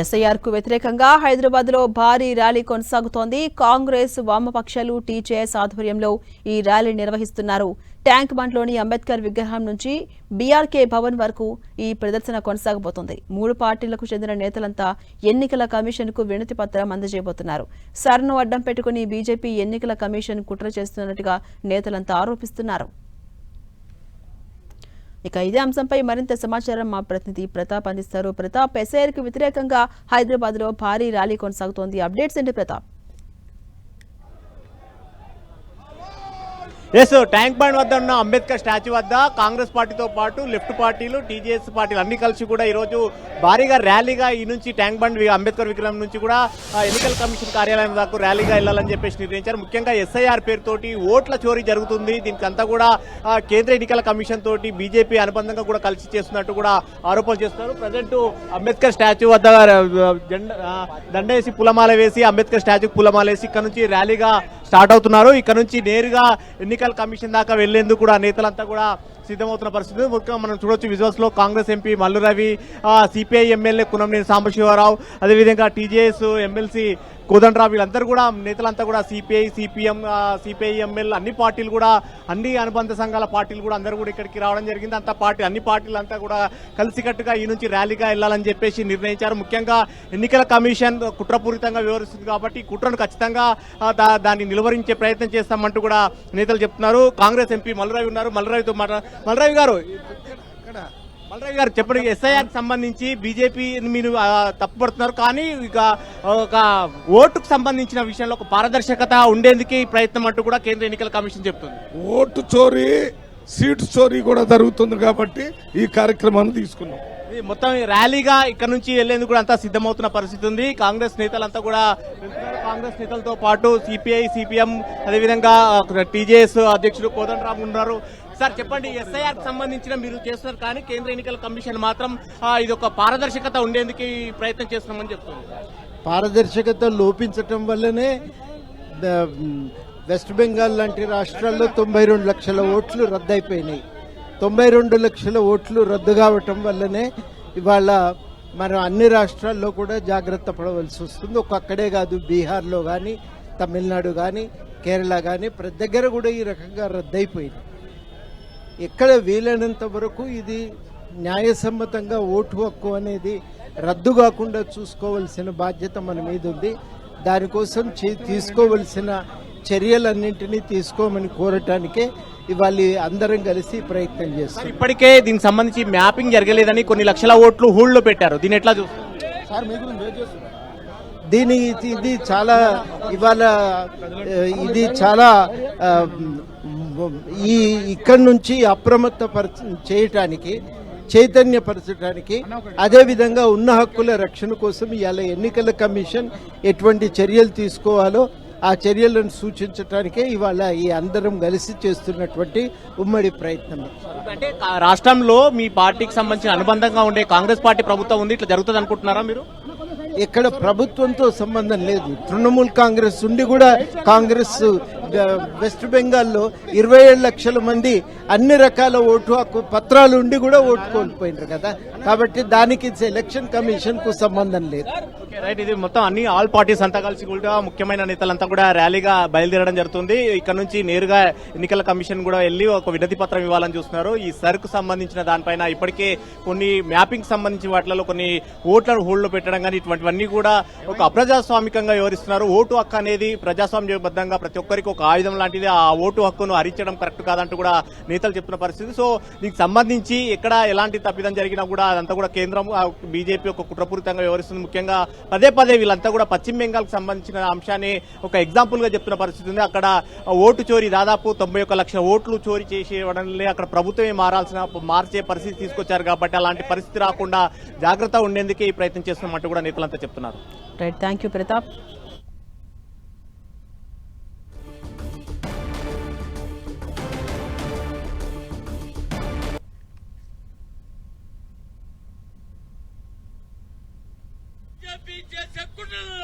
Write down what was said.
SIR కు వ్యతిరేకంగా హైదరాబాద్ లో భారీ ర్యాలీ కొనసాగుతోంది. కాంగ్రెస్, వామపక్షాలు, టీజేఎస్ ఆధ్వర్యంలో ఈ ర్యాలీ నిర్వహిస్తున్నారు. ట్యాంక్ బండ్లోని అంబేద్కర్ విగ్రహం నుంచి బీఆర్కే భవన్ వరకు ఈ ప్రదర్శన కొనసాగబోతోంది. 3 పార్టీలకు చెందిన నేతలంతా ఎన్నికల కమిషన్ కు వినతి పత్రం అందజేయబోతున్నారు. సర్ను అడ్డం పెట్టుకుని బీజేపీ ఎన్నికల కమిషన్ కుట్ర చేస్తున్నట్టుగా నేతలంతా ఆరోపిస్తున్నారు. ఇక ఇదే అంశంపై మరింత సమాచారం మా ప్రతినిధి ప్రతాప్ అందిస్తారు. ప్రతాప్, ఎస్ఐఆర్ కు వ్యతిరేకంగా హైదరాబాద్ లో భారీ ర్యాలీ కొనసాగుతోంది. అప్డేట్స్ ఏంటి ప్రతాప్? ట్యాంక్ బండ్ వద్ద ఉన్న అంబేద్కర్ స్టాచ్యూ వద్ద కాంగ్రెస్ పార్టీతో పాటు లెఫ్ట్ పార్టీలు, టీజేఎస్ పార్టీలు అన్ని కలిసి కూడా ఈరోజు భారీగా ర్యాలీగా ఈ నుంచి ట్యాంక్ బండ్ అంబేద్కర్ విగ్రహం నుంచి కూడా ఎన్నికల కమిషన్ కార్యాలయం దాకా ర్యాలీగా వెళ్లాలని చెప్పేసి నిర్ణయించారు. ముఖ్యంగా ఎస్ఐఆర్ పేరుతోటి ఓట్ల చోరీ జరుగుతుంది. దీనికి అంతా కూడా కేంద్ర ఎన్నికల కమిషన్ తోటి బీజేపీ అనుబంధంగా కూడా కలిసి చేస్తున్నట్టు కూడా ఆరోపణలు చేస్తున్నారు. ప్రజెంట్ అంబేద్కర్ స్టాచ్యూ వద్ద దండ వేసి పూలమాల వేసి అంబేద్కర్ స్టాచ్యూకి పూలమాల వేసి ఇక్కడ నుంచి ర్యాలీగా స్టార్ట్ అవుతున్నారు. ఇక్కడ నుంచి నేరుగా ఎన్నికల కమిషన్ దాకా వెళ్లేందుకు కూడా నేతలంతా కూడా సిద్ధమవుతున్న పరిస్థితి. ముఖ్యంగా మనం చూడొచ్చు విజువల్స్ లో Congress MP Mallu Ravi, CPI MLA Kunamneni Sambasivarao, అదేవిధంగా టీజేఎస్ ఎమ్మెల్సీ కోదండరావు, వీళ్ళందరూ కూడా నేతలంతా కూడా సిపిఐ, సిపిఎం, సిపిఐఎంఎల్ అన్ని పార్టీలు కూడా అన్ని అనుబంధ సంఘాల పార్టీలు కూడా అందరూ కూడా ఇక్కడికి రావడం జరిగింది. అన్ని పార్టీలు అంతా కూడా కలిసికట్టుగా ఈ నుంచి ర్యాలీగా వెళ్లాలని చెప్పేసి నిర్ణయించారు. ముఖ్యంగా ఎన్నికల కమిషన్ కుట్రపూరితంగా వ్యవహరిస్తుంది కాబట్టి కుట్రను ఖచ్చితంగా దాన్ని నిలువరించే ప్రయత్నం చేస్తామంటూ కూడా నేతలు చెప్తున్నారు. కాంగ్రెస్ ఎంపీ మల్లురవి ఉన్నారు. మల్లురవితో మల్లురవి గారు చెప్పండి, ఎస్ఐఆర్ సంబంధించి బీజేపీ మీరు తప్పుపడుతున్నారు, కానీ ఇక ఒక ఓటుకు సంబంధించిన విషయంలో ఒక పారదర్శకత ఉండేందుకు ప్రయత్నం అంటూ కూడా కేంద్ర ఎన్నికల కమిషన్ చెప్తుంది. ఓటు చోరీ, సీటు చోరీ కూడా జరుగుతుంది కాబట్టి ఈ కార్యక్రమాన్ని తీసుకున్నాం. మొత్తం ర్యాలీగా ఇక్కడ నుంచి వెళ్లేందుకు కూడా అంతా సిద్ధమవుతున్న పరిస్థితి ఉంది. కాంగ్రెస్ నేతలంతా కూడా కాంగ్రెస్ నేతలతో పాటు సిపిఐ, సిపిఎం, అదేవిధంగా టీజేఎస్ అధ్యక్షుడు కోదండరామ్ ఉన్నారు. సార్ చెప్పండి, ఎస్ఐఆర్ సంబంధించిన మీరు చేస్తున్నారు, కానీ కేంద్ర ఎన్నికల కమిషన్ మాత్రం ఇది ఒక పారదర్శకత ఉండేందుకు ప్రయత్నం చేస్తున్నామని చెప్తుంది. పారదర్శకత లోపించటం వల్లనే వెస్ట్ బెంగాల్ లాంటి రాష్ట్రాల్లో 92 లక్షల ఓట్లు రద్దయిపోయినాయి. 92 లక్షల ఓట్లు రద్దు కావటం వల్లనే ఇవాళ మనం అన్ని రాష్ట్రాల్లో కూడా జాగ్రత్త పడవలసి వస్తుంది. ఒక్కడే కాదు, బీహార్లో కానీ, తమిళనాడు కానీ, కేరళ కానీ ప్రతి దగ్గర కూడా ఈ రకంగా రద్దయిపోయింది. ఎక్కడ వీలైనంత వరకు ఇది న్యాయసమ్మతంగా ఓటు హక్కు అనేది రద్దు కాకుండా చూసుకోవాల్సిన బాధ్యత మన మీద ఉంది. దానికోసం తీసుకోవలసిన చర్యలన్నింటినీ తీసుకోమని కోరటానికే ఇవాళ అందరం కలిసి ప్రయత్నం చేస్తాం. ఇప్పటికే దీనికి సంబంధించి మ్యాపింగ్ జరగలేదని కొన్ని లక్షల ఓట్లు హోల్డ్లో పెట్టారు. దీని ఎట్లా చూస్తారు? ఇది చాలా ఇవాళ ఇది చాలా ఇక్కడి నుంచి చేయటానికి, చైతన్యపరచడానికి, అదేవిధంగా ఉన్న హక్కుల రక్షణ కోసం ఇవాళ ఎన్నికల కమిషన్ ఎటువంటి చర్యలు తీసుకోవాలో ఆ చర్యలను సూచించడానికే ఇవాళ ఈ అందరం కలిసి చేస్తున్నటువంటి ఉమ్మడి ప్రయత్నం. అంటే రాష్ట్రంలో మీ పార్టీకి సంబంధించిన అనుబంధంగా ఉండే కాంగ్రెస్ పార్టీ ప్రభుత్వం ఉంది, ఇట్లా జరుగుతుంది అనుకుంటున్నారా మీరు? ఇక్కడ ప్రభుత్వంతో సంబంధం లేదు. తృణమూల్ కాంగ్రెస్ ఉండి కూడా కాంగ్రెస్ వెస్ట్ బెంగాల్లో 27 లక్షల మంది అన్ని రకాల ఓటు హక్కు పత్రాలు ఉండి కూడా ఓటు కోల్పోయినారు కదా. కాబట్టి దానికి ఎలక్షన్ కమిషన్ కు సంబంధం లేదు. రైట్, ఇది మొత్తం అన్ని ఆల్ పార్టీస్ అంతా కలిసి కూడా ముఖ్యమైన నేతలంతా కూడా ర్యాలీగా బయలుదేరడం జరుగుతుంది. ఇక్కడ నుంచి నేరుగా ఎన్నికల కమిషన్ కూడా వెళ్లి ఒక వినతి పత్రం ఇవ్వాలని చూస్తున్నారు. ఈ సరుకు సంబంధించిన దానిపైన ఇప్పటికే కొన్ని మ్యాపింగ్ సంబంధించిన వాటిలో కొన్ని ఓట్లను హోల్డ్ లో పెట్టడం కానీ ఇటువంటివన్నీ కూడా ఒక అప్రజాస్వామికంగా వ్యవహరిస్తున్నారు. ఓటు హక్కు అనేది ప్రజాస్వామ్యబద్ధంగా ప్రతి ఒక్కరికి ఒక ఆయుధం లాంటిది. ఆ ఓటు హక్కును హరించడం కరెక్ట్ కాదంటూ కూడా నేతలు చెప్తున్న పరిస్థితి. సో దీనికి సంబంధించి ఎక్కడ ఎలాంటి తప్పిదం జరిగినా కూడా అదంతా కూడా కేంద్రం బీజేపీ ఒక కుట్రపూరితంగా వ్యవహరిస్తుంది. ముఖ్యంగా పదే వీళ్ళంతా కూడా పశ్చిమ బెంగాల్ కు సంబంధించిన అంశాన్ని ఒక ఎగ్జాంపుల్ గా చెప్తున్న పరిస్థితి ఉంది. అక్కడ ఓటు చోరీ దాదాపు 91 లక్షల ఓట్లు చోరీ చేసేవడంలో అక్కడ ప్రభుత్వమే మార్చే పరిస్థితి తీసుకొచ్చారు. కాబట్టి అలాంటి పరిస్థితి రాకుండా జాగ్రత్త ఉండేందుకే ఈ ప్రయత్నం చేస్తున్నట్టు కూడా నేతలంతా చెప్తున్నారు. Right, thank you Pratap. చేసే కుట్రలు